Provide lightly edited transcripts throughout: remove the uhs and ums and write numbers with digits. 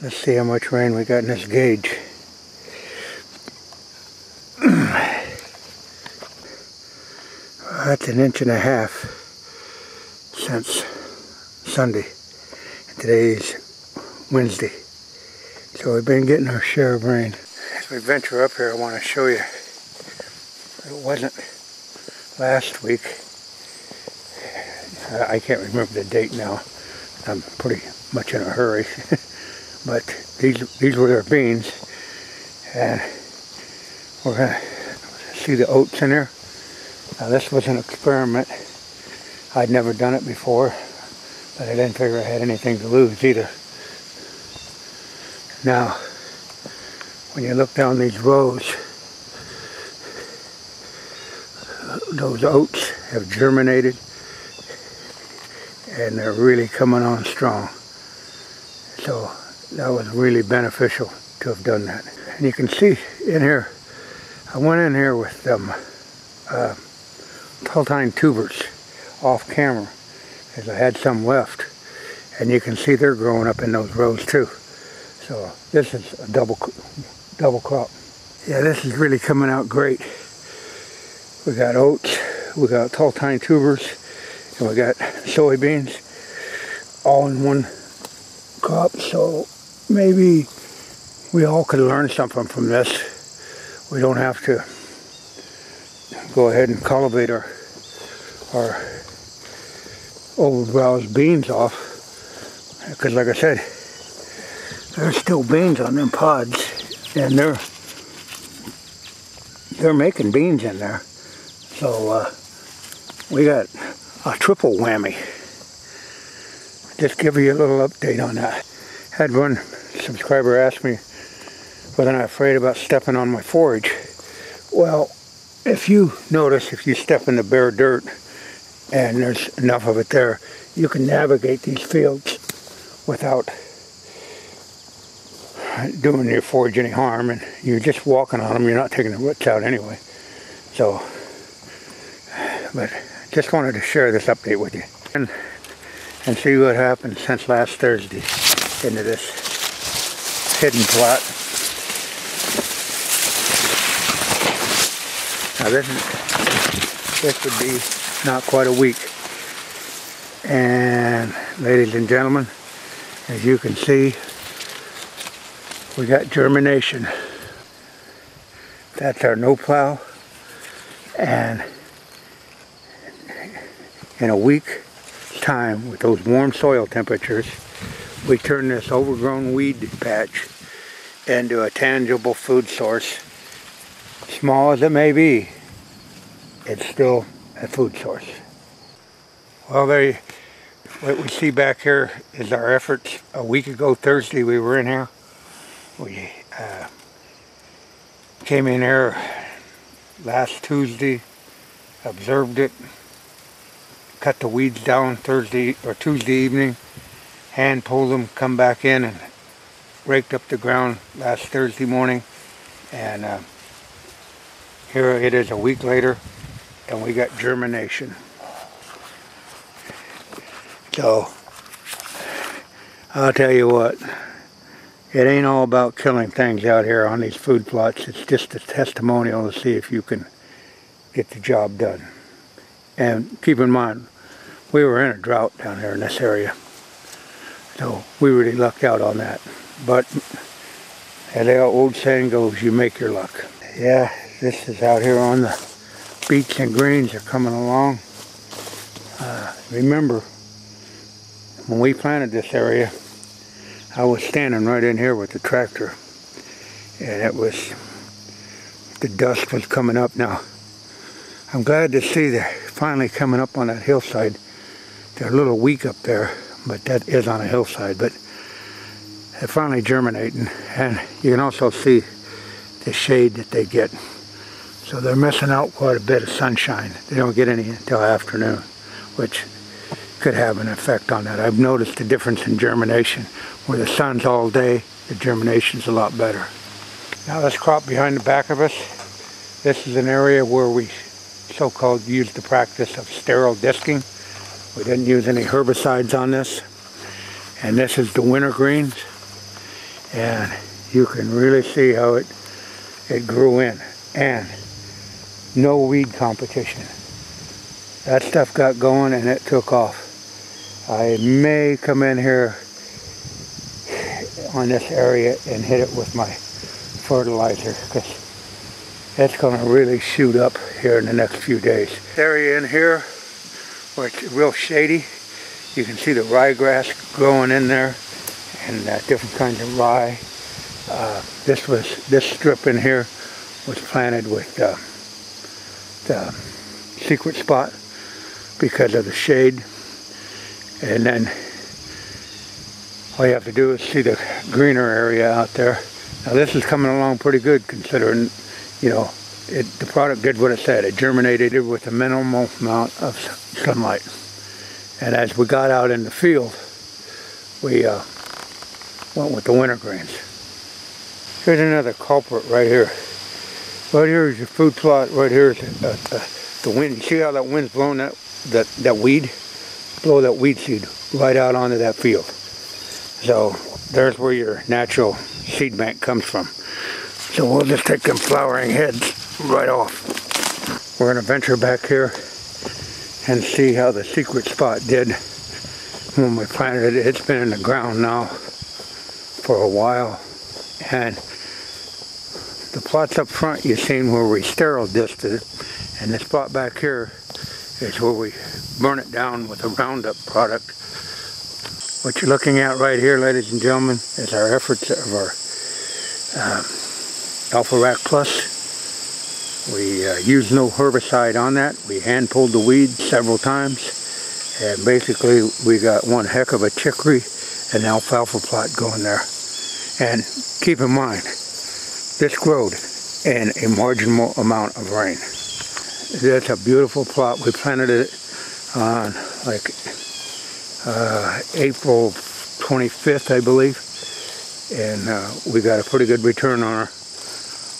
Let's see how much rain we got in this gauge. That's 1.5 inches since Sunday. Today's Wednesday. So we've been getting our share of rain. As we venture up here, I want to show you. It wasn't last week. I can't remember the date now. I'm pretty much in a hurry. But these were their beans. And we're going to see the oats in there. Now this was an experiment. I'd never done it before, but I didn't figure I had anything to lose either. Now, when you look down these rows, those oats have germinated and they're really coming on strong. So that was really beneficial to have done that. And you can see in here, I went in here with Tultine tubers off camera because I had some left, and you can see they're growing up in those rows too. So this is a double crop. Yeah, this is really coming out great. We got oats, we got Tultine tubers, and we got soybeans all in one crop. So maybe we all could learn something from this. We don't have to go ahead and cultivate our overbrowsed beans off, because like I said, there's still beans on them pods, and they're making beans in there. So we got a triple whammy. Just give you a little update on that. Had one subscriber ask me whether I'm afraid about stepping on my forage. Well, if you notice, if you step in the bare dirt and there's enough of it there, you can navigate these fields without doing your forage any harm, and you're just walking on them. You're not taking the roots out anyway. So, but just wanted to share this update with you and see what happened since last Thursday into this hidden plot. Now this would be not quite a week, and ladies and gentlemen, as you can see, we got germination. That's our no plow, and in a week's time with those warm soil temperatures, we turn this overgrown weed patch into a tangible food source. Small as it may be, it's still a food source. Well, what we see back here is our efforts. A week ago Thursday we were in here. We came in here last Tuesday, observed it, cut the weeds down Thursday or Tuesday evening, hand pulled them, come back in and raked up the ground last Thursday morning, and here it is a week later, and we got germination. So I'll tell you what, it ain't all about killing things out here on these food plots. It's just a testimonial to see if you can get the job done. And keep in mind, we were in a drought down here in this area, so we really lucked out on that. But as the old saying goes, you make your luck. Yeah, this is out here on the beets and greens are coming along. Remember, when we planted this area, I was standing right in here with the tractor, and the dust was coming up now. I'm glad to see they're finally coming up on that hillside. They're a little weak up there, but that is on a hillside, but they're finally germinating, and you can also see the shade that they get. So they're missing out quite a bit of sunshine. They don't get any until afternoon, which could have an effect on that. I've noticed the difference in germination. Where the sun's all day, the germination's a lot better. Now this crop behind the back of us, this is an area where we so-called used the practice of sterile disking. We didn't use any herbicides on this. And this is the winter greens. And you can really see how it grew in. And no weed competition. That stuff got going and it took off. I may come in here on this area and hit it with my fertilizer, because it's going to really shoot up here in the next few days. This area in here where it's real shady, you can see the ryegrass growing in there, and different kinds of rye. This strip in here was planted with the secret spot because of the shade. And then all you have to do is see the greener area out there. Now this is coming along pretty good, considering, you know, the product did what it said. It germinated with a minimal amount of sunlight. And as we got out in the field, we went with the wintergreens. Here's another culprit right here. Right here is your food plot. Right here is the wind. You see how that wind's blowing that weed? Blow that weed seed right out onto that field. So there's where your natural seed bank comes from. So we'll just take them flowering heads right off. We're going to venture back here and see how the secret spot did when we planted it. It's been in the ground now for a while. And the plots up front you've seen where we sterile disted it. And this plot back here is where we burn it down with a Roundup product. What you're looking at right here, ladies and gentlemen, is our efforts of our Alpha Rack Plus. We used no herbicide on that. We hand pulled the weeds several times, and basically we got one heck of a chicory and alfalfa plot going there. And keep in mind, this growed in a marginal amount of rain. That's a beautiful plot. We planted it on like April 25th, I believe, and we got a pretty good return on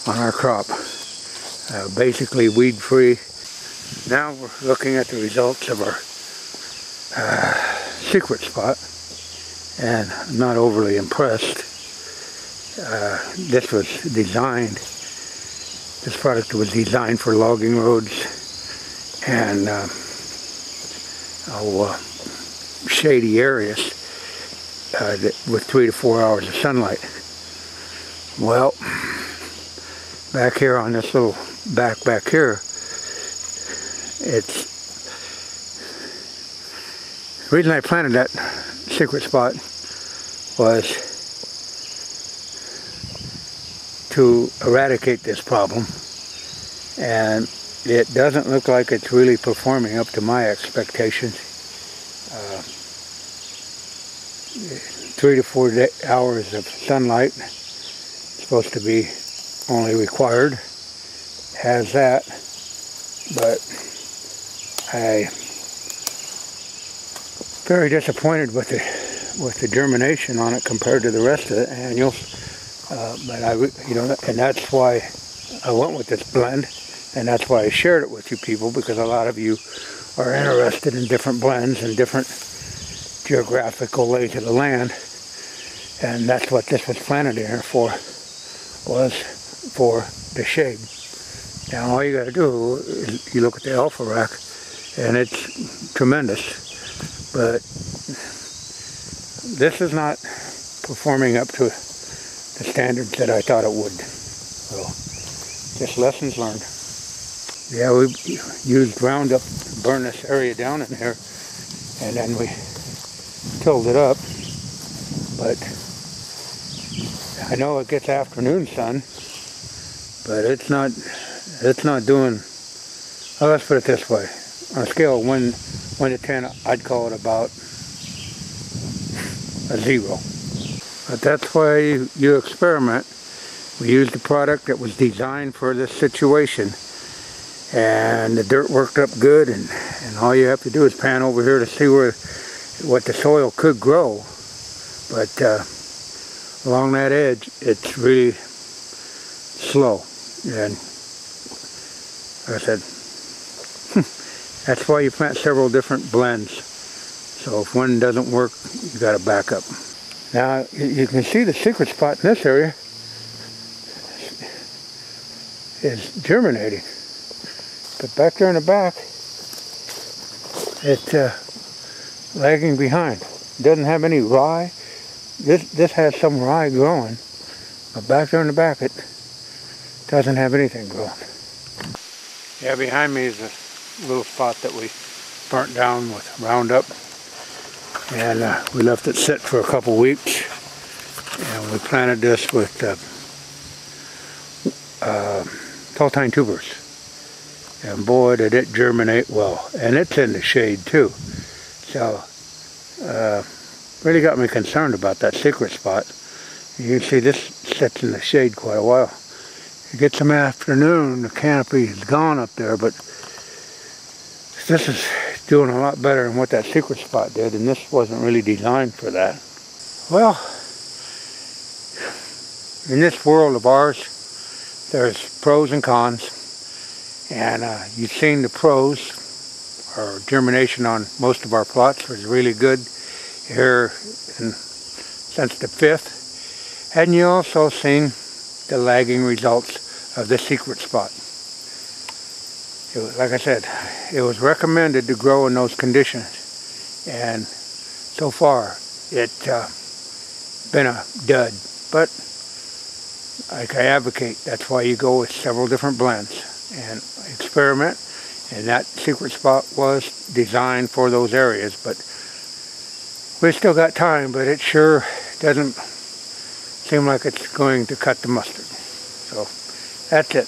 our crop. Basically weed-free. Now we're looking at the results of our secret spot, and I'm not overly impressed. This product was designed for logging roads and shady areas with 3 to 4 hours of sunlight. Well, back here on this little back here, it's the reason I planted that secret spot was to eradicate this problem, and it doesn't look like it's really performing up to my expectations. 3 to 4 hours of sunlight supposed to be only required. Has that, but I'm very disappointed with the germination on it compared to the rest of the annuals. But and that's why I went with this blend, and that's why I shared it with you people, because a lot of you are interested in different blends and different geographical lays of the land, and that's what this was planted in here for, was for the shade. Now all you got to do is you look at the Alpha Rack, and it's tremendous, but this is not performing up to the standards that I thought it would. So, just lessons learned. Yeah, we used Roundup to burn this area down in here, and then we tilled it up. But I know it gets afternoon sun, but it's not doing. Well, let's put it this way: on a scale of 1 to 10, I'd call it about a 0. But that's why you experiment. We used a product that was designed for this situation, and the dirt worked up good, and all you have to do is pan over here to see what the soil could grow. But along that edge, it's really slow, and like I said, that's why you plant several different blends. So if one doesn't work, you got a backup. Now you can see the secret spot in this area is germinating, but back there in the back it's lagging behind. It doesn't have any rye. This has some rye growing, but back there in the back it doesn't have anything growing. Yeah, behind me is a little spot that we burnt down with Roundup, and we left it sit for a couple weeks, and we planted this with tall tine tubers, and boy did it germinate well, and it's in the shade too. So really got me concerned about that secret spot. You can see this sits in the shade quite a while. You get some afternoon, the canopy is gone up there, but this is doing a lot better than what that secret spot did, and this wasn't really designed for that. Well, in this world of ours, there's pros and cons, and you've seen the pros. Our germination on most of our plots was really good here since the 5th, and you also seen the lagging results of the secret spot. Like I said, it was recommended to grow in those conditions, and so far it's been a dud. But like I advocate, that's why you go with several different blends and experiment, and that secret spot was designed for those areas. But we still got time, but it sure doesn't seem like it's going to cut the mustard. So that's it.